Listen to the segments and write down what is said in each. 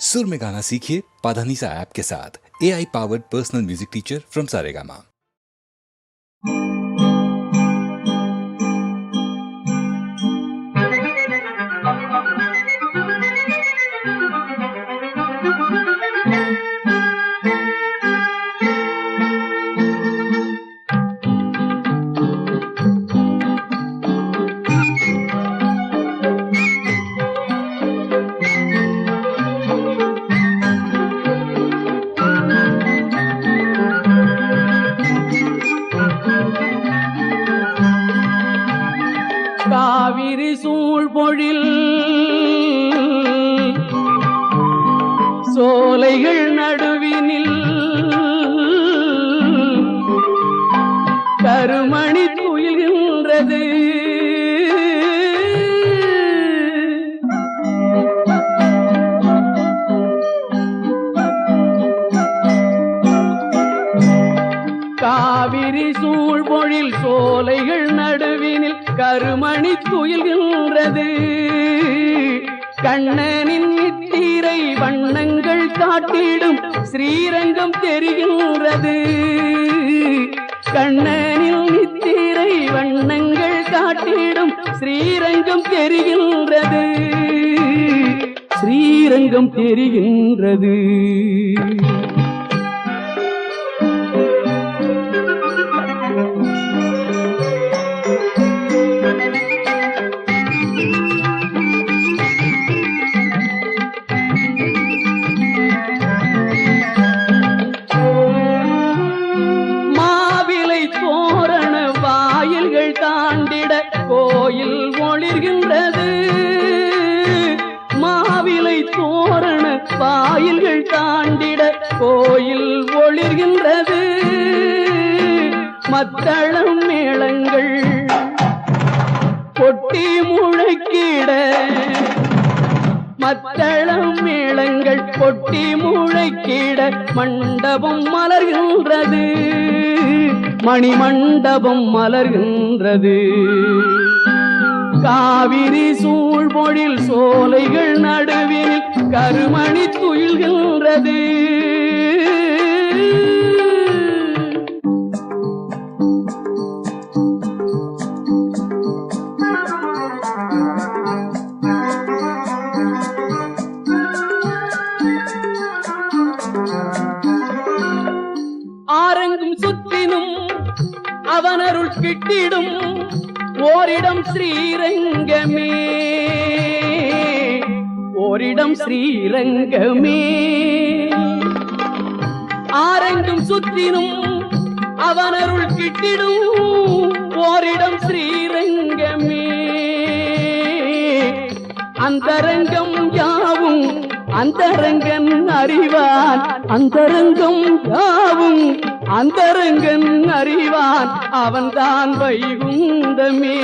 सुर में गाना सीखिए पाधानीसा ऐप के साथ। AI powered personal music teacher from Saregama. Kaveri சூழ்பொழில் சோலைகள் நடுவினில் கருமணி துயில்கின்றது. காவிரி சூழ்பொழில் சோலைகள் நடுவினில் கருமணி துயில்கின்றது. கண்ணனின் நித்திரை வண்ணங்கள் காட்டிடும் ஸ்ரீரங்கம் தெரிகின்றது. கண்ணனின் நித்திரை வண்ணங்கள் காட்டிடும் ஸ்ரீரங்கம் தெரிகின்றது. ஸ்ரீரங்கம் தெரிகின்றது. தாண்டிட கோயில் ஒளிர்கின்றது. மாவிலை தோரண வாயில்கள் தாண்டிட கோயில் ஒளிர்கின்றது. மத்தளம் மேளங்கள் கொட்டி முழக்கிட, மத்தளம் மேளங்கள் கொட்டி முழக்கிட மண்டபம் மலர்கின்றது. மணிமண்டபம் மலர்கின்றது. காவிரி சூழ்பொழில் சோலைகள் நடுவில் கருமணி துயில்கின்றது. ஆரங்கும் சுற்றினும் அவனருள் கிட்டிடும் ஓரிடம் ஸ்ரீரங்கமே. ஓரிடம் ஸ்ரீரங்கமே. ஆரங்கும் சுற்றினும் அவனருள் கிட்டிடும் ஓரிடம் ஸ்ரீரங்கமே. அந்தரங்கம் யாவும் அந்தரங்கன் அறிவான். அந்தரங்கம் யாவும் அந்தரங்கன் அறிவான். அவன்தான் வைகுந்தமே.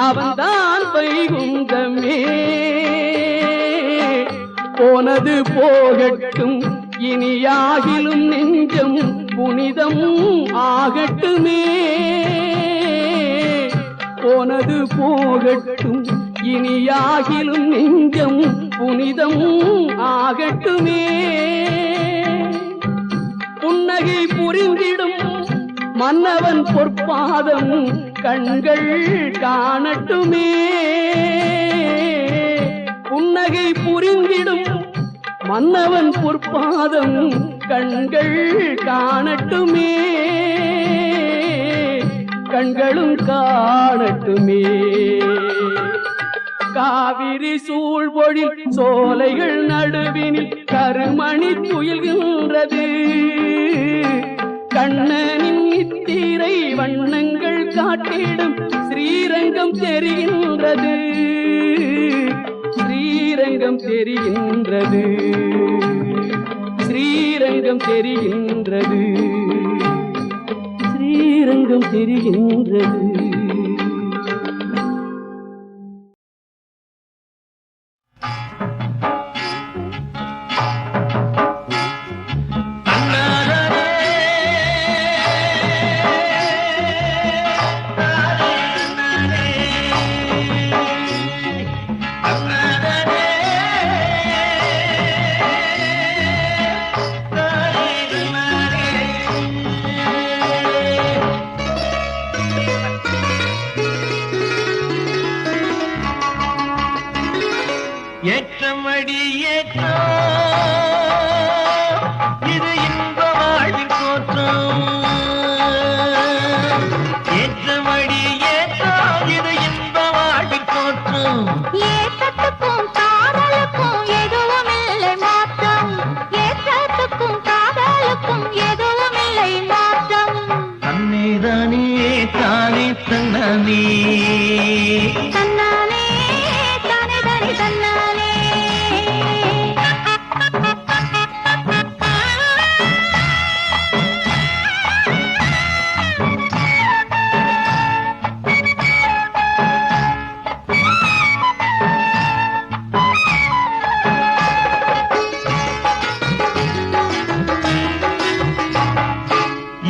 அவன்தான் வைகுந்தமே. போனது போகட்டும் இனியாகிலும் நெஞ்சம் புனிதம் ஆகட்டுமே. போனது போகட்டும் இனியாகிலும் நெஞ்சம் புனிதம் ஆகட்டுமே. புன்னகை புரிந்திடும் மன்னவன் பொற்பாதம் கண்கள் காணட்டுமே. புன்னகை புரிந்திடும் மன்னவன் பொற்பாதம் கண்கள் காணட்டுமே. கண்களும் காணட்டுமே. காவிரி சூழ்பொழில் சோலைகள் நடுவினில் கருமணி துயில்கின்றது. கண்ணனின் நித்திரை வண்ணங்கள் காட்டிடும் ஸ்ரீரங்கம் தெரிகின்றது. ஸ்ரீரங்கம் தெரிகின்றது. ஸ்ரீரங்கம் தெரிகின்றது. ஸ்ரீரங்கம் தெரிகின்றது. ஏற்றமடி ஏற்றம் இது இன்ப வாழ்வின் தோற்றம். ஏற்றமடி ஏற்றம் இது இன்ப வாழ்வின் தோற்றம். ஏற்றத்துக்கும் காதலுக்கும் எதுவும் இல்லை மாற்றம். ஏற்றத்துக்கும் காதலுக்கும் எதுவும் இல்லை மாற்றம். தன்னேதானே தானே தன்னானே தன்னானே தானே தானே தன்னானே.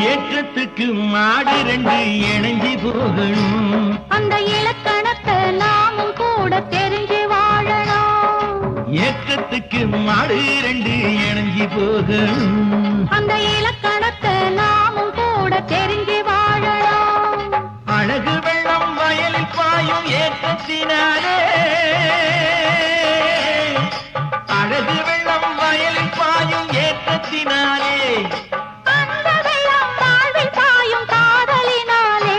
ஏற்றத்துக்கு மாடு ரெண்டு இணைஞ்சி போகணும். அந்த இலக்கணத்தை நாமும் கூட தெரிஞ்சு வாழணும். ஏற்றத்துக்கு மாடு ரெண்டு இணைஞ்சி போகணும். அந்த இலக்கணத்தை நாமும் கூட தெரிஞ்சு வாழணும். அழகு வெள்ளம் வயலில் பாயும் ஏற்றத்தினாலே. அழகு வெள்ளம் வயலில் பாயும் ஏற்றத்தினாலே. அந்த வெள்ளம் வாழ்வில் பாயும் காதலினாலே.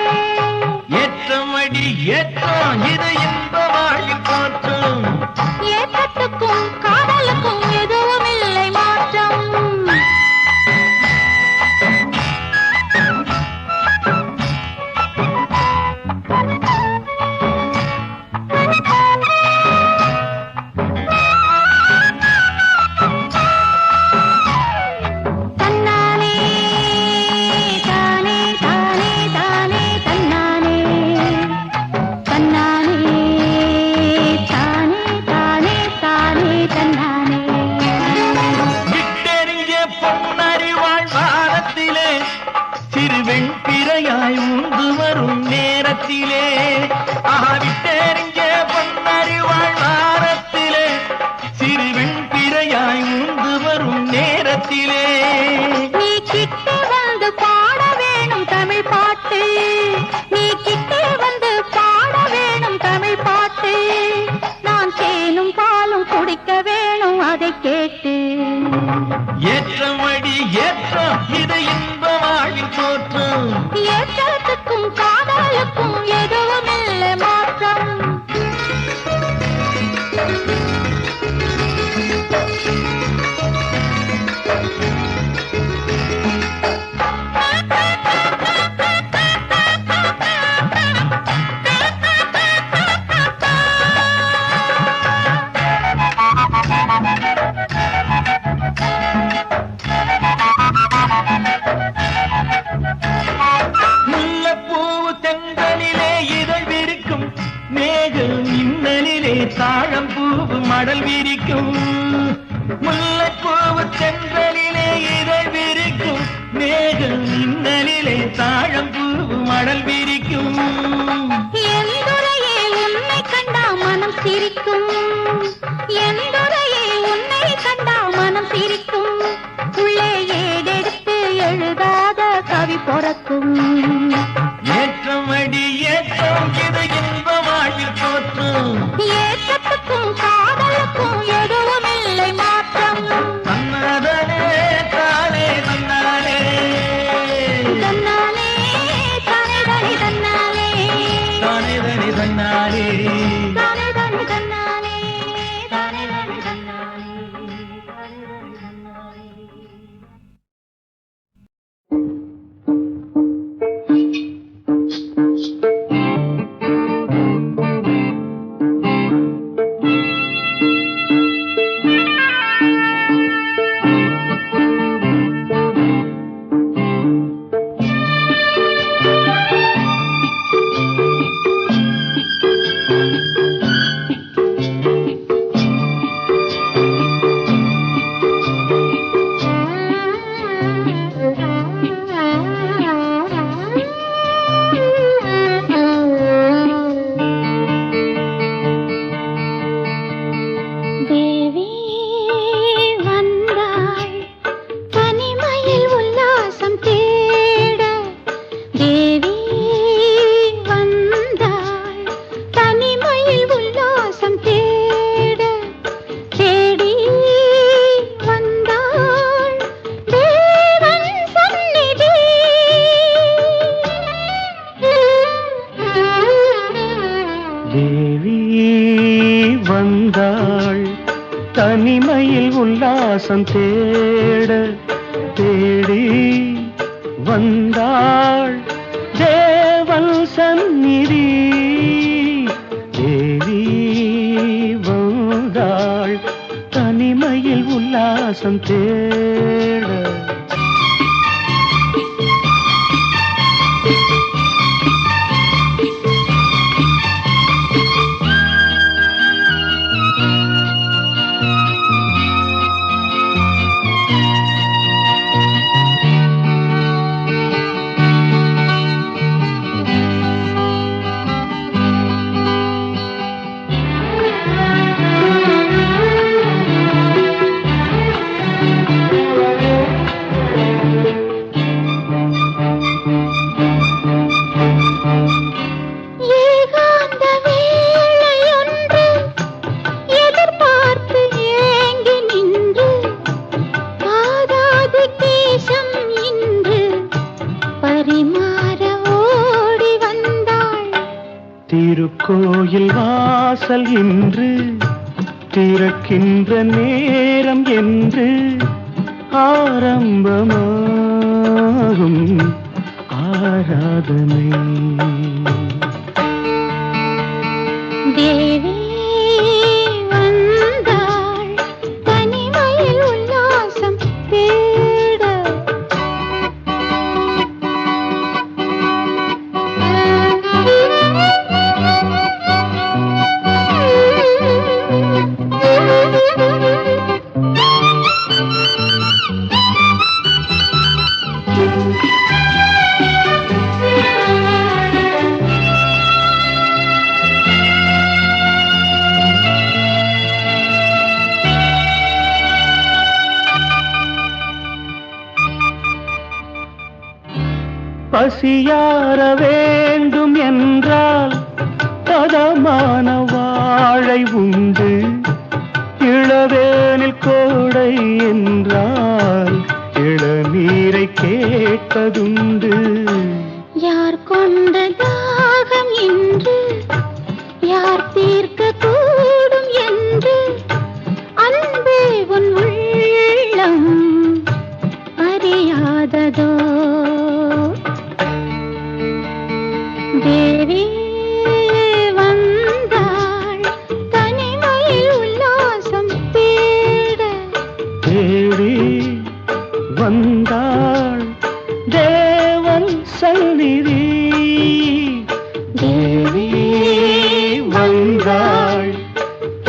ஏற்றமடி ஏற்றம் இது இன்ப வாழ்வில் தோற்றம். ஏற்றத்துக்கும் காதலுக்கும் எதுவும் இல்லை மாற்றம். தன்னானே தானே தானே தானே தன்னானே. தன்னானே தானே தானே தானே தன்னானே. விட்டெறிஞ்ச பொன்னறிவாழ் வாரத்திலே சிறுவெண் பிறையாய் உண்டு வரும் நேரத்திலே. விட்டெறிஞ்ச பொன்னறிவாழ் வாரத்திலே சிறுவெண் பிறையாய் உண்டு வரும் நேரத்திலே. நீ கிட்ட வந்து பாட வேணும் தமிழ் பாட்டு. நீ கிட்ட வந்து பாட வேணும் தமிழ் பாட்டு. நான் தேனும் பாலும் குடிக்க வேணும் அதை கேட்டு. ஏற்றமடி ஏற்றம் இது இன்ப வாழ்வின் தோற்றம். ஏற்றத்துக்கும் காதலுக்கும் எதுவும் இல்லை மாற்றம். முல்லைப்பூவு தென்றலிலே இதழ் விரிக்கும். மேகம் மின்னலிலே தாழம் பூவு மடல் விரிக்கும். முல்லைப்பூவு தென்றலிலே இதழ் விரிக்கும். மேகம் மின்னலிலே தாழம் பூவு மடல் விரிக்கும். எந்துரையே உன்னை கண்டா மனம் சிரிக்கும். எந்துரையே உன்னை கண்டா மனம் சிரிக்கும். உள்ளே ஏடெடுத்து எழுதாத கவி பொறக்கும். ஏற்றமடி ஏற்றம் இது இன்ப வாழ்வில் தோற்றம். ஏற்றத்துக்கும் காதலுக்கும் எதுவும் இல்லை மாற்றம். தன்னதனே தானே தன்னாலே. தன்னாலே தானே தானே தன்னாலே. தானே தனி தன்னாலே. தானே தானே தன்னாலே. தனிமையில் உல்லாசம் தேட தேடி வந்தாள் தேவன் சந்நிதி. தேவி வந்தாள் தனிமையில் உல்லாசம் தேட. திருக்கோயில் வாசல் இன்று திறக்கின்ற நேரம் என்று ஆரம்பமாகும் ஆராதனை. தேவி வந்தாள் தனிமையில் உல்லாசம் தேட. பசியார வேண்டும் என்றால் பதமான வாழை உண்டு. இளவேனில் கோடை என்றால் இளநீரை கேட்பதுண்டு. யார் கொண்ட தாகம் என்று யார் தீர்க்க கூடும் என்று அன்பே உன் உள்ளம் அறியாததோ. தேவி வந்தாள் தனிமையில் உல்லாசம் தேட. தேடி வந்தாள் தேவன் சந்நிதி. தேவி வந்தாள்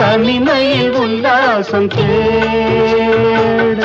தனிமையில் உல்லாசம் தேட.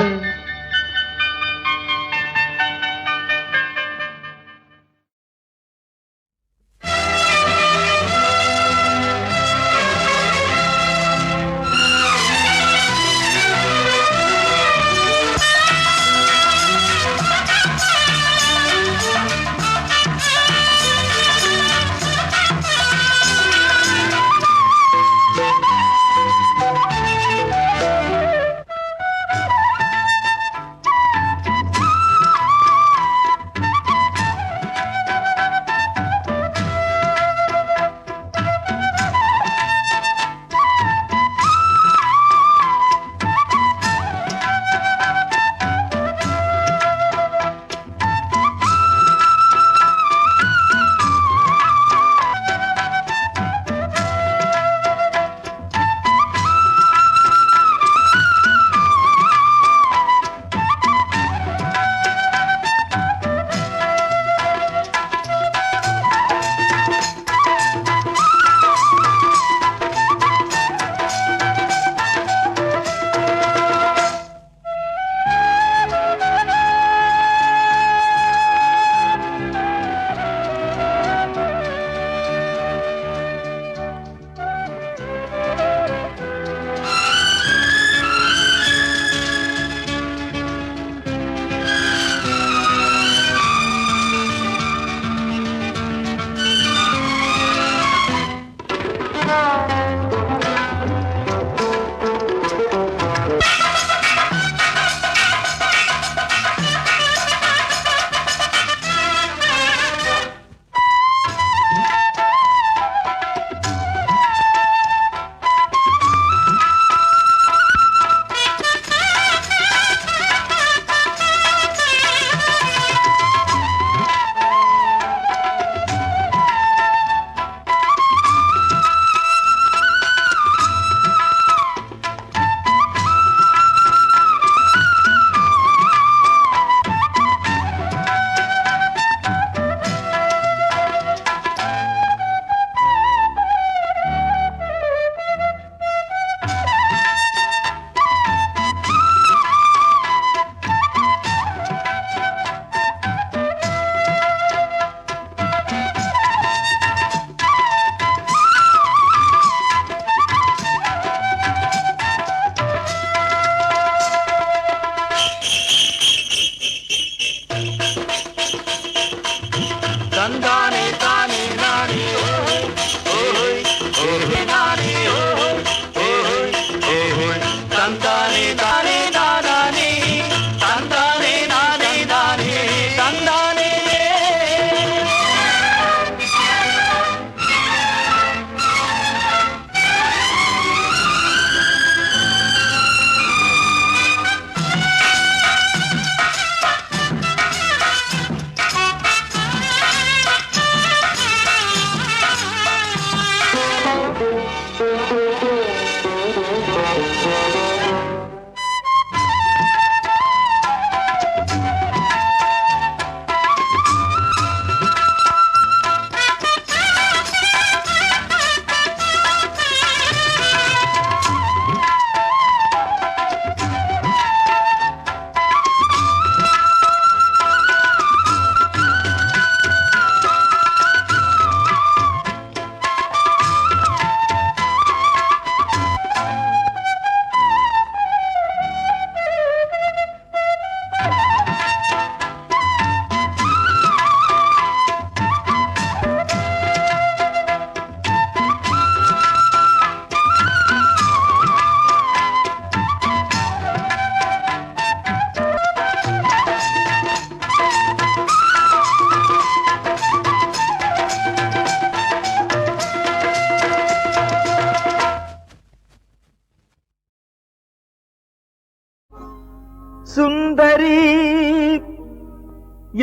சுந்தரி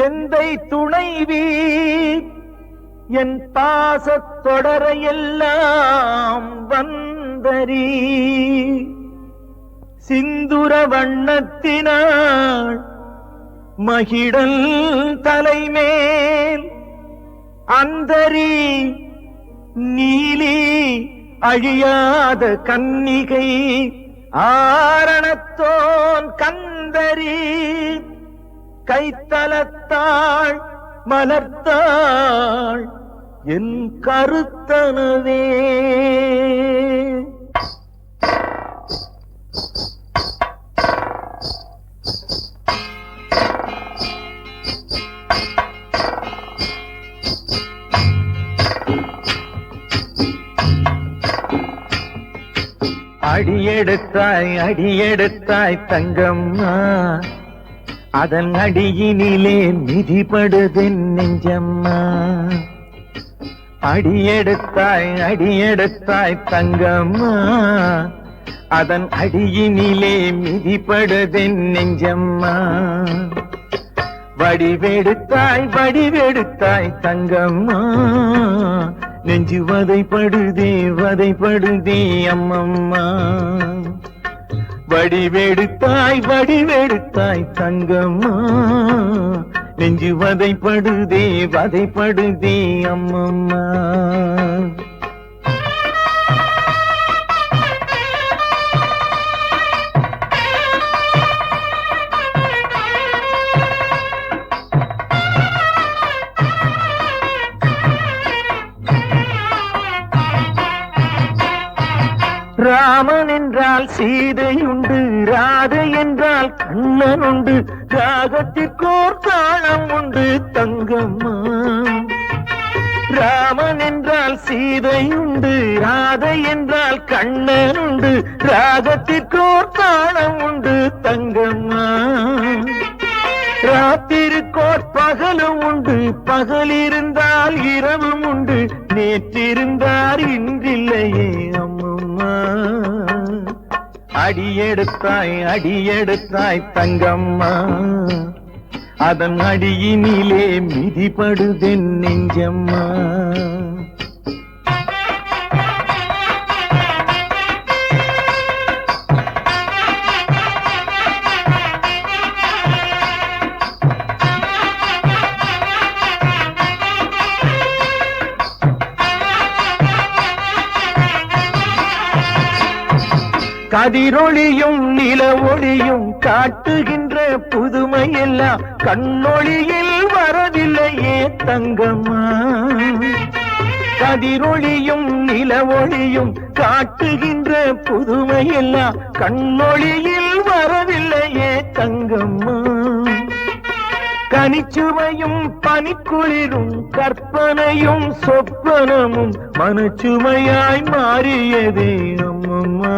எந்தை துணைவி என் பாசத் தொடரையெல்லாம் வந்தரி சிந்துர வண்ணத்தினாள் மகிழல் தலைமேல் அந்தரி நீலி அழியாத கன்னிகை ஆரணத்தோன் கந்தரி கைத்தலத்தாள் மலர்த்தாள் என் கருத்தனவே அடியெடுத்தாய் தங்கம்மா அதன் அடியினிலே மிதிபடுதென் நெஞ்சம்மா அடியெடுத்தாய் தங்கம்மா அதன் அடியினிலே மிதிபடுதென் நெஞ்சம்மா வடிவெடுத்தாய் தங்கம்மா நெஞ்சு வதைப்படுதே அம்மம்மா வடிவெடுத்தாய் தங்கம்மா நெஞ்சு வதைப்படுதே அம்மம்மா ராமன் என்றால் சீதை உண்டு ராதை என்றால் கண்ணன் உண்டு ராகத்திற்கோர் தாளம் உண்டு தங்கம்மா ராமன் என்றால் சீதை உண்டு ராதை என்றால் கண்ணன் உண்டு ராகத்திற்கோர் தாளம் உண்டு தங்கம்மா ராத்திருக்கோர் பகலும் உண்டு பகல் இருந்தால் இரவும் உண்டு நேற்றிருந்தார் இன்றில்லையே அம்மம்மா அடியெடுத்தாய் தங்கம்மா அதன் அடியினிலே மிதிபடுதென் நெஞ்சம்மா கதிரொளியும் நில ஒளியும் காட்டுகின்ற புதுமையெல்லாம் கண்ணொளியில் வரவில்லையே தங்கம்மா கதிரொளியும் நில ஒளியும் காட்டுகின்ற புதுமையெல்லாம் கண்ணொளியில் வரவில்லையே தங்கம்மா கனிச்சுமையும் பனிக்குளிரும் கற்பனையும் சொப்பனமும் மனச்சுமையாய் மாறியதே அம்மம்மா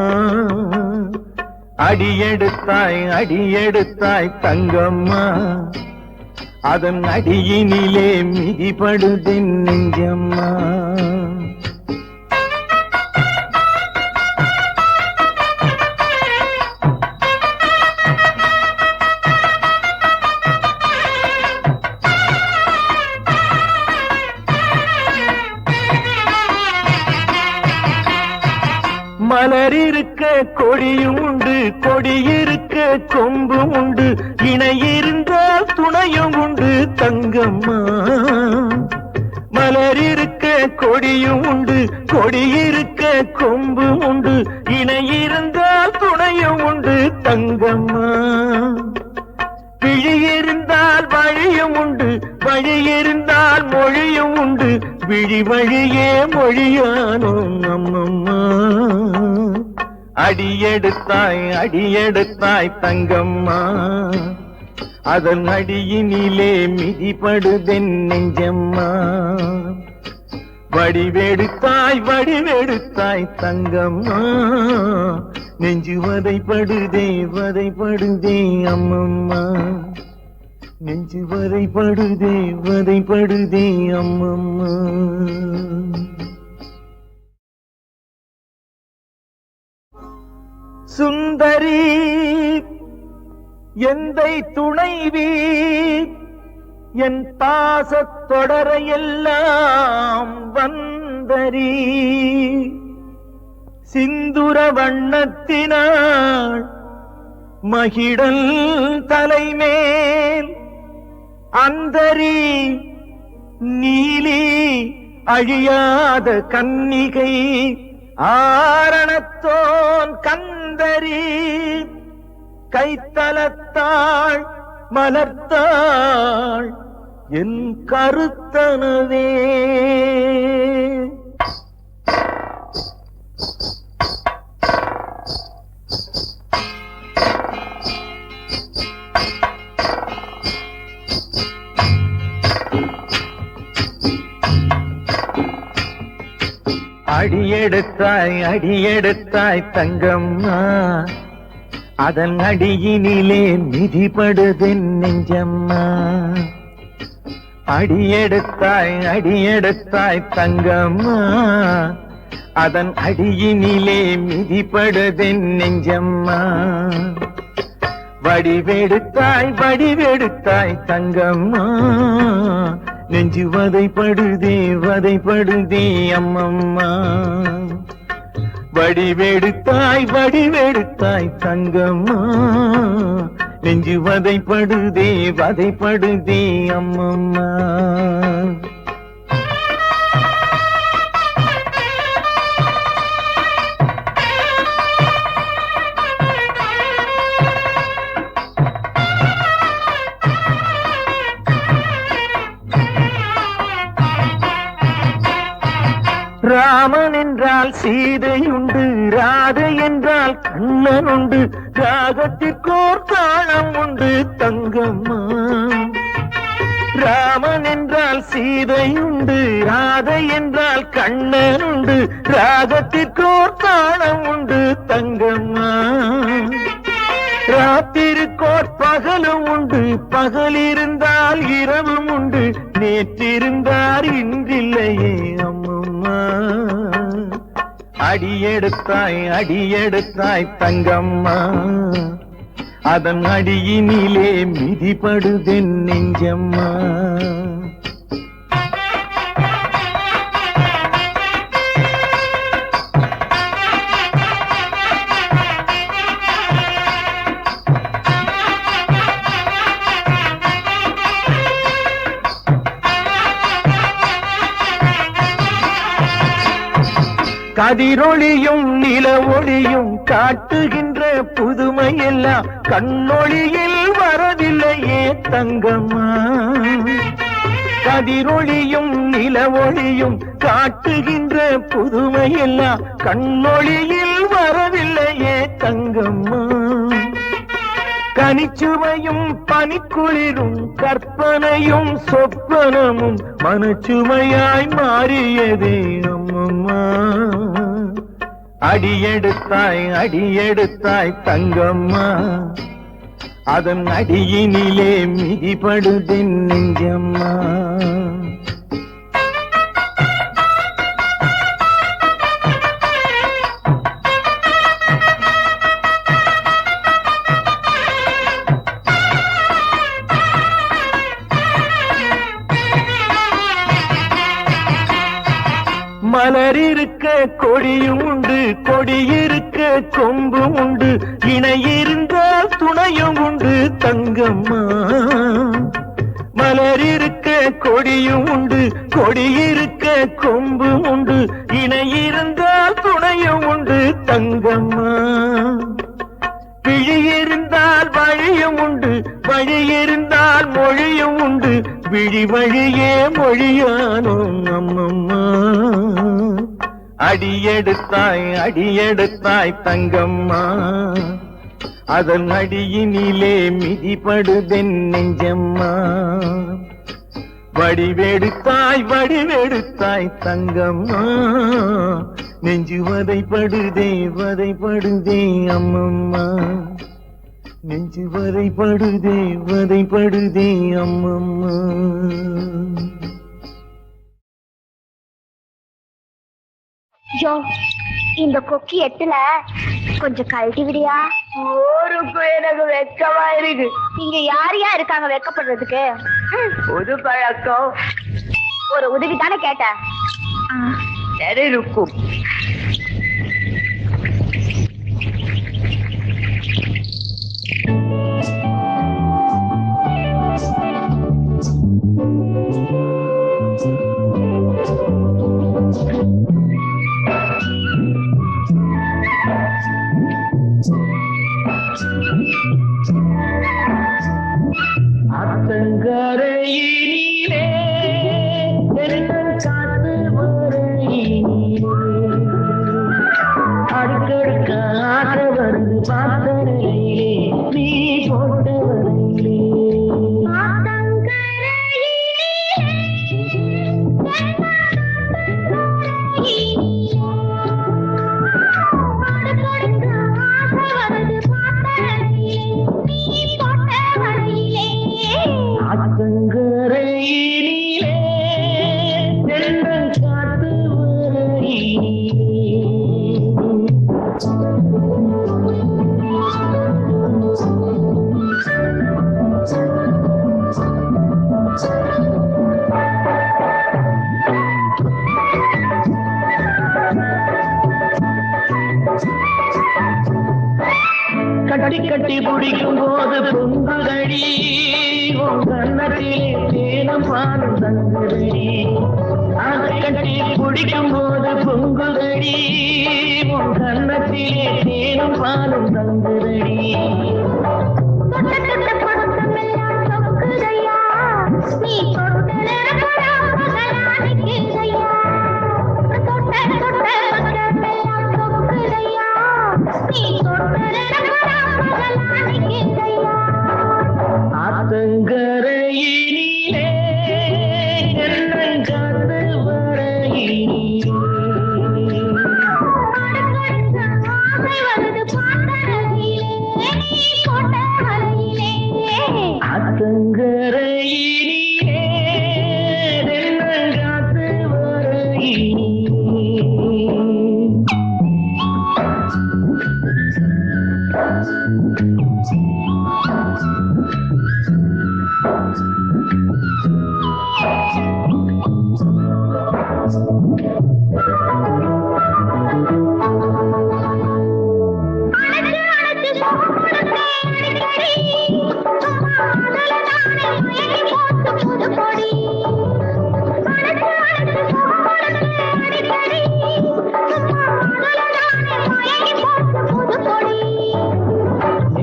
அடியெடுத்தாய் தங்கம்மா அதன் அடியினிலே மிதிபடுதென் நெஞ்சம்மா மலரிருக்க கொடியும் உண்டு கொடியிருக்க கொம்பும் உண்டு இணையிருந்தால் துணையும் உண்டு தங்கம்மா மலரிருக்க கொடியும் உண்டு கொடியிருக்க கொம்பும் உண்டு இணையிருந்தால் துணையும் உண்டு தங்கம்மா விழியிருந்தால் வழியும் உண்டு வழியிருந்தால் மொழியும் உண்டு விழி வழியே மொழியானோம் அம்மம்மா அடியெடுத்தாய் தங்கம்மா அதன் அடியினிலே மிதிபடுதென் நெஞ்சம்மா வடிவெடுத்தாய் தங்கம்மா நெஞ்சு வதைப்படுதே அம்மம்மா நெஞ்சு வதைப்படுதே அம்மம்மா சுந்தரி எந்தை துணைவி என் பாசத் தொடரையெல்லாம் வந்தரி சிந்துர வண்ணத்தினாள் மகிழல் தலைமேல் அந்தரி நீலி அழியாத கன்னிகை ஆரணத்தோன் கந்தரி கைத்தலத்தாள் மலர்த்தாள் என் கருத்தனவே. அடியெடுத்தாய் தங்கம்மா அதன் அடியினிலே மிதிபடுதென் நெஞ்சம்மா. அடியெடுத்தாய் தங்கம்மா அதன் அடியினிலே மிதிபடுதென் நெஞ்சம்மா. வடிவெடுத்தாய் தங்கம்மா நெஞ்சு வதைப்படுதே அம்மம்மா. வடிவெடுத்தாய் தங்கம்மா நெஞ்சு வதைப்படுதே அம்மம்மா. ராமன் என்றால் சீதையுண்டு, ராதை என்றால் கண்ணன் உண்டு, ராகத்திற்கோர் தாளம் உண்டு தங்கம்மா. ராமன் என்றால் சீதையுண்டு, ராதை என்றால் கண்ணன் உண்டு, ராகத்திற்கோர் தாளம் உண்டு தங்கம்மா. ராத்திருக்கோர் பகலும் உண்டு, பகல் இருந்தால் இரவும் உண்டு, நேற்றிருந்தார் இன்றில்லையே அம்மம்மா. அடியெடுத்தாய் தங்கம்மா அதன் அடியினிலே மிதிபடுதென் நெஞ்சம்மா. கதிரொளியும் நில ஒளியும் காட்டுகின்ற புதுமையெல்லாம் கண்ணொளியில் வரவில்லையே தங்கம்மா. கதிரொளியும் நில ஒளியும் காட்டுகின்ற புதுமையெல்லாம் கண்ணொளியில் வரவில்லையே தங்கம்மா. கனிச்சுவையும் பனிக்குளிரும் கற்பனையும் சொப்பனமும் மனச்சுமையாய் மாறியதே அம்மம்மா. அடியெடுத்தாய் தங்கம்மா அதன் அடியினிலே மிதிபடுதென் நெஞ்சம்மா. மலரிருக்க கொடியும் உண்டு, கொடியிருக்க கொம்பும் உண்டு, இணையிருந்தால் துணையும் உண்டு தங்கம்மா. மலரிருக்க கொடியும் உண்டு, கொடியிருக்க கொம்பும் உண்டு, இணையிருந்தால் துணையும் உண்டு தங்கம்மா. விழியிருந்தால் வழியும் உண்டு, வழியிருந்தால் மொழியும் உண்டு, விழி வழியே மொழியானோம் அம்மம்மா. அடியெடுத்தாய் தங்கம்மா அதன் அடியினிலே மிதிபடுதென் நெஞ்சம்மா. வடிவெடுத்தாய் தங்கம்மா நெஞ்சு வதைப்படுதே அம்மம்மா. நெஞ்சு வதைப்படுதே அம்மம்மா. ஐயோ இந்த கொக்கி எட்டுல கொஞ்சம் கழட்டி விடியா. ஊருக்கும் எனக்கு வெக்கமா இருக்கு. இங்க யார் யார் இருக்காங்க வெக்கப்படுறதுக்கு? புது பழக்கம். ஒரு உதவி தானே கேட்டேன். சரி இருக்கும். அத்தங்கரையிலே காத்து வரையிலே அடுக்கடுக்காக வருது பாத்தரையிலே நீ போட்ட வரையிலே அத்தங்கரையிலே காத்து கட்டி கட்டி பிடிக்கும் போது பொங்குதடி உன் கண்ணத்திலே தேனம் பாலும் தங்குதடி. அதை கட்டி பிடிக்கும் போது பொங்குதடி உன் கண்ணத்திலே தேனம் பாலும் தங்குதடி. ஆத்தங்கரையிலே காத்து வரையிலே அத்தங்கரையிலே காத்து வரையிலே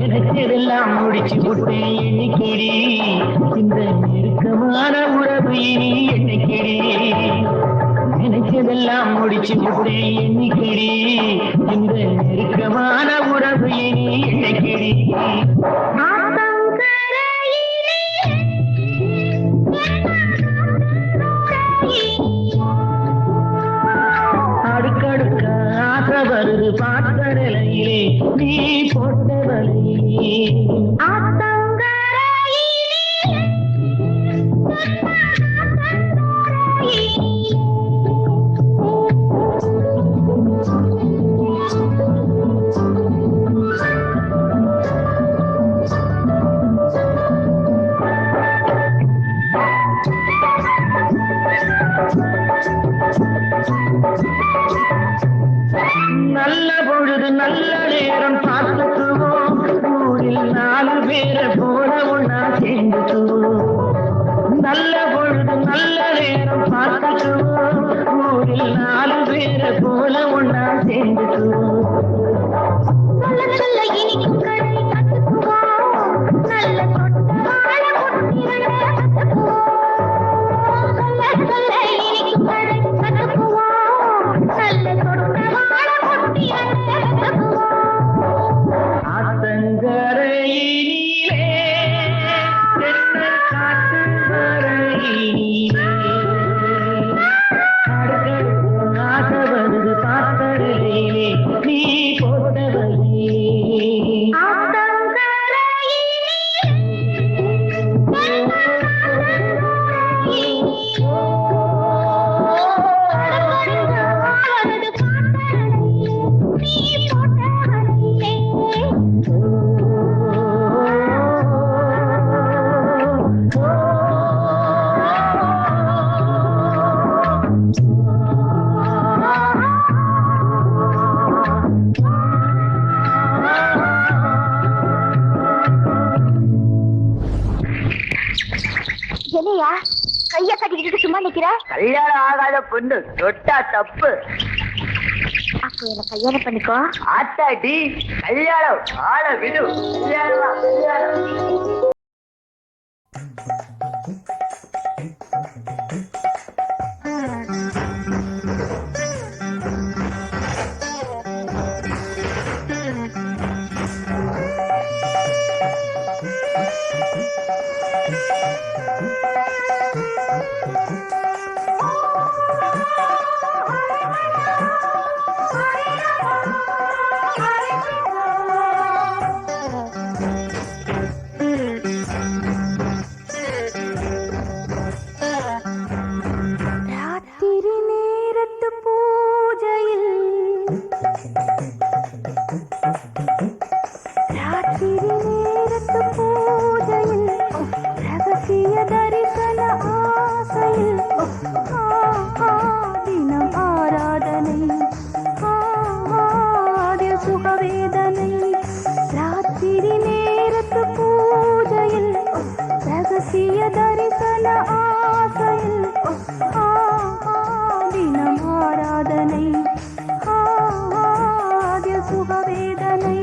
நினைச்சதெல்லாம் முடிச்சு விட்டேன் எண்ணிக்கிடி இந்த நெருக்கமான உறவு இனி எண்ணிக்கிடி. நினைச்சதெல்லாம் முடிச்சு விட்டேன் எண்ணிக்கிடி இந்த நெருக்கமான உறவு இனி எண்ணிக்கிடி. அடுக்கடுக்காக வருது பாத்தரையிலே நீ போட்ட வலையிலே. நல்ல பொழுது நல்ல நேரம் பார்த்துக்குவோம். ஊரில் 4 பேரை போல ஒன்னா சேர்ந்துக்குவோம். நல்ல பொழுது நல்ல நேரம் பார்த்துக்குவோம். ஊரில் 4 பேரை போல ஒன்னா சேர்ந்துக்குவோம். ஆத்தங்கரையிலே காத்து வரையிலே அடுக்கடுக்காக வருது பாத்தரையிலே நீ என்னையா கைய கட்டிக்கிட்டு சும்மா நிக்கிற? கல்யாணம் ஆகாத பொண்ணு தொட்டா தப்பு. அப்போ என்ன கல்யாணம் பண்ணிக்கோ. ஆத்தாடி கல்யாணம் ஆள விடு. கல்யாணம் ராத்திரி நேரத்து பூஜையில் ரகசிய தரிசன ஆசையில் தினம் ஆராதனை அதில் சுகவேதனை. ராத்திரி நேரத்து பூஜையில் ரகசிய தரிசன ஆசையில் தினம் ஆராதனை அதில் சுகவேதனை.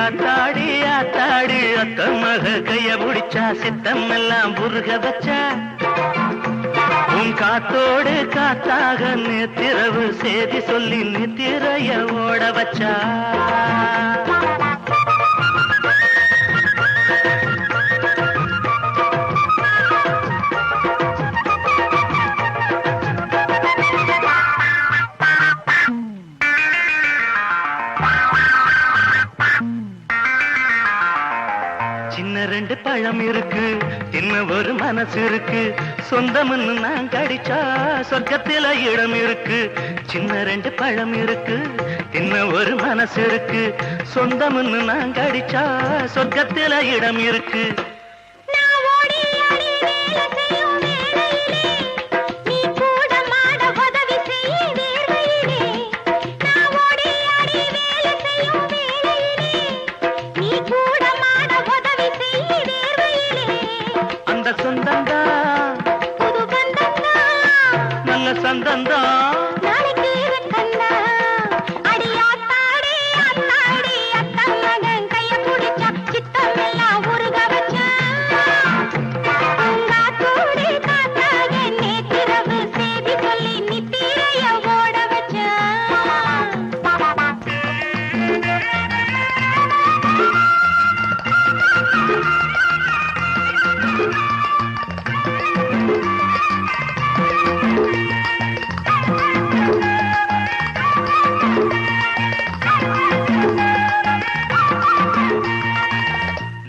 ஆத்தாடி ஆத்தாடி அத்த மக கைய பிடிச்சா சித்தம் எல்லாம் புருக வச்சா உன் காத்தோடு காத்தாக நேத்திரவு சேதி சொல்லி நித்திரைய ஓட வச்சா ரெண்டு பழம் இருக்கு தின்ன ஒரு மனசு இருக்கு சொந்தம்னு நான் கடிச்சா சொர்க்கத்தில இடம் இருக்கு சின்ன ரெண்டு பழம் இருக்கு தின்ன ஒரு மனசு இருக்கு சொந்தம்னு நான் கடிச்சா சொர்க்கத்தில இடம் இருக்கு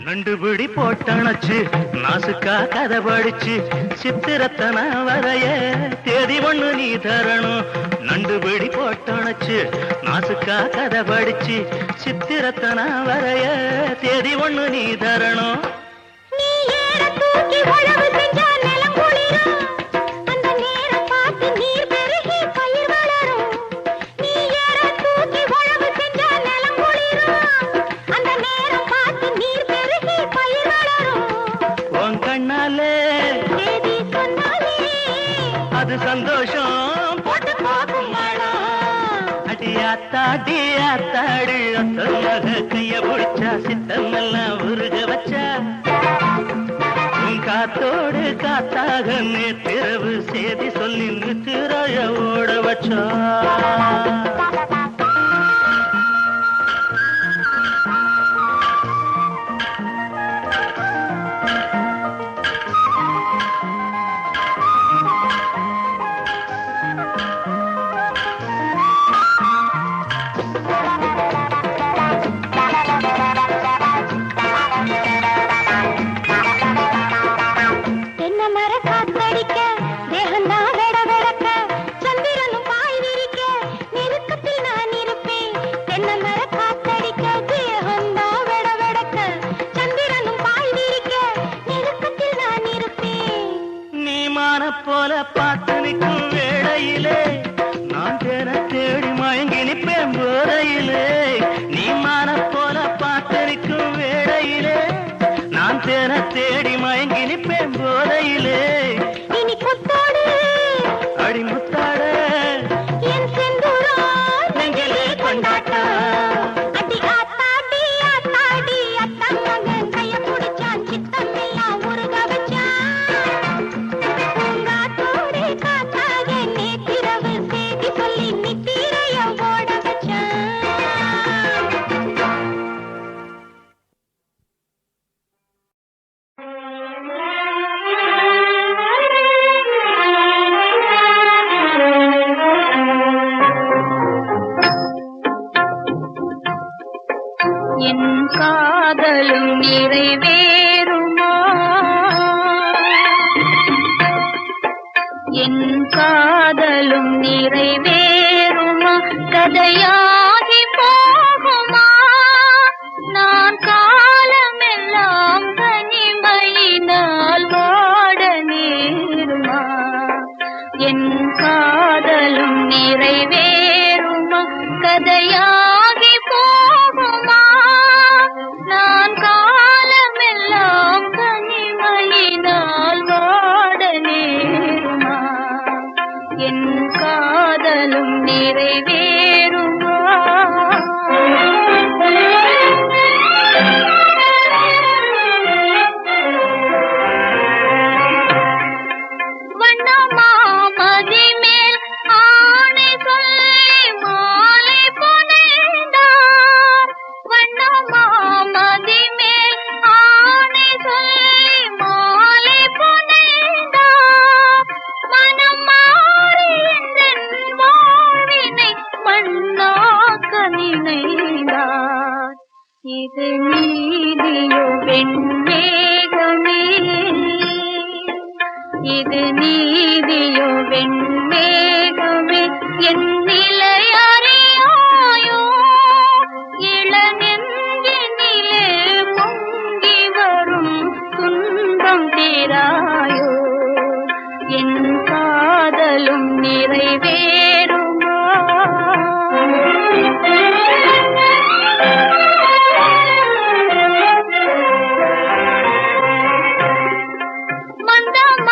நண்டுபிடி போட்டணச்சு நாசுக்கா கதை படிச்சு சித்திரத்தன வரைய தேதி ஒண்ணு நீ தரணும் நண்டுபிடி போட்டணச்சு நாசுக்கா கதை படிச்சு சித்திரத்தன வரைய தேதி ஒண்ணு நீ தரணும் அது சந்தோஷம் போட்டு பார்க்கும் அடி ஆத்தாடி ஆத்தாடி அத்த மக கைய பிடிச்சா சித்தம் எல்லாம் உருக வச்சா உன் காத்தோடு காத்தாக நேற்றிரவு சேதி சொல்லி நித்திரைய ஓட வச்சா போல பார்த்து நிற்கும் வேளையிலே நான் தேன தேடி மயங்கி நிற்பேன் போதையிலே நீ மான போல பார்த்து நிற்கும் வேளையிலே நான் தேன தேடி மயங்கி நிற்பேன் போதையிலே இனி முத்தாடு அடி முத்தாட என் செந்தூரா நெஞ்சிலே கொண்டாட்ட அடி ஆத்தாடி ஆத்தாடி அத்தம் மகன் கைய பிடிச்சான் சித்தம் எல்லாம் உருக வச்சான் என் காதலும் நிறைவேறுமா என் காதலும் நிறைவேறுமா கதையாகி போகுமா நான் காலமெல்லாம் தனிமையினால் வாட நேருமா என் காதலும் நிறைவேறுமா கதையாகி போகுமா நான் காலமெல்லாம் தனிமையினால் வாட நேருமா என் காதலும் நிறைவேறுமா இது நீதியோ வெண்மேகமே, இது நீதியோ வெண்மேகமே, என் நிலை அறியாயோ, இளநெஞ்சினிலே பொங்கி வரும் துன்பம் தீராயோ, என் காதலும் நிறைவேறுமா?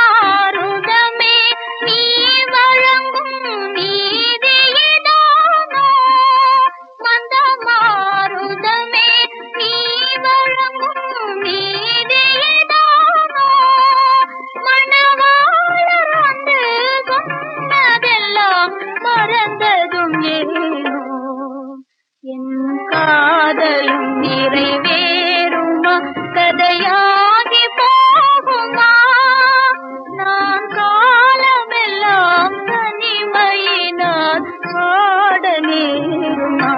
மந்தமாருதமே நீ வழங்கும் நீதியிதானோ, மந்தமாருதமே நீ வழங்கும் நீதியிதானோ, மணவாளர் வந்து சொன்னதெல்லாம் மறந்ததும் ஏனோ, என் காதலும் நிறைவேறுமா? கதையாகி போகுமா? நான் காலமெல்லாம் தனிமையினால் பாட நேருமா?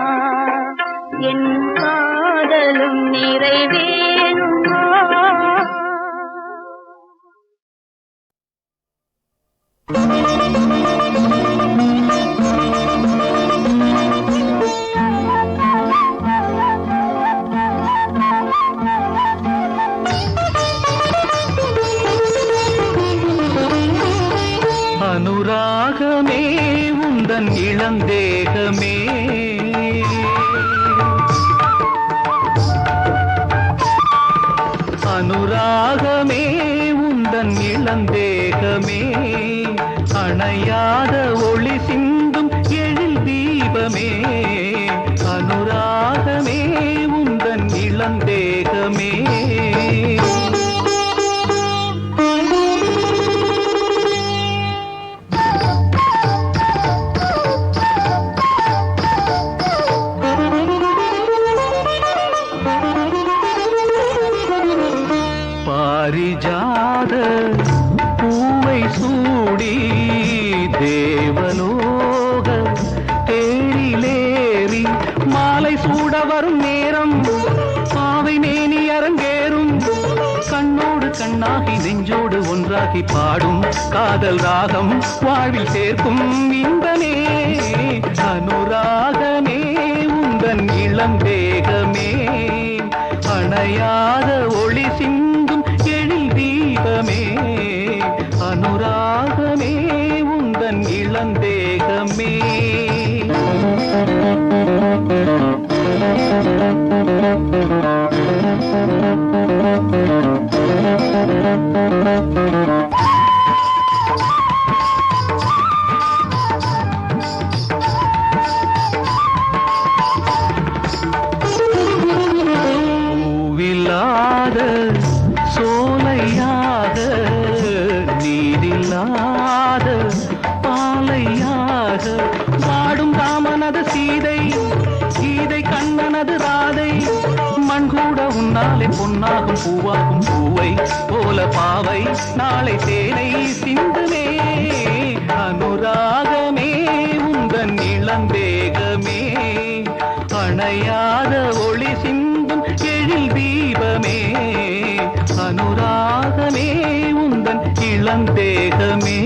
என் காதலும் நிறைவேறுமா? அனுராகமே உந்தன் இளந்தேகமே, அனுராகமே உந்தன் இளந்தேகமே, அணையாத ஒளி சிந்தும் எழில் தீபமே, அனுராகமே உந்தன் இளந்தேகமே. பாரிஜாத பூவை சூடி தேவலோக தேரிலேறி மாலை சூட வரும் நேரம், பாவை மேனி அரங்கேறும், கண்ணோடு கண்ணாகி நெஞ்சோடு ஒன்றாகி பாடும் காதல் ராகம் வாழ்வில் சேர்க்கும் இன்பமே, அனுராகமே உந்தன் இளந்தேகமே, அணையாத ஒளி சிந்தும் எழில் தீபமே, அனுராகமே உந்தன் இளந்தேகமே. பூவில்லாத சோலையாக, நீரில்லாத பாலையாக, வாடும் ராமனது சீதை, கீதை கண்ணனது ராதை, மண் கூட உன்னாலே பொன்னாகும் பூவாகும் பூவை போல பாவை நாளை தேனை சிந்துமே, அனுராகமே உந்தன் இளந்தேகமே, அணையாத ஒளி சிந்தும் எழில் தீபமே, அனுராகமே உந்தன் இளந்தேகமே.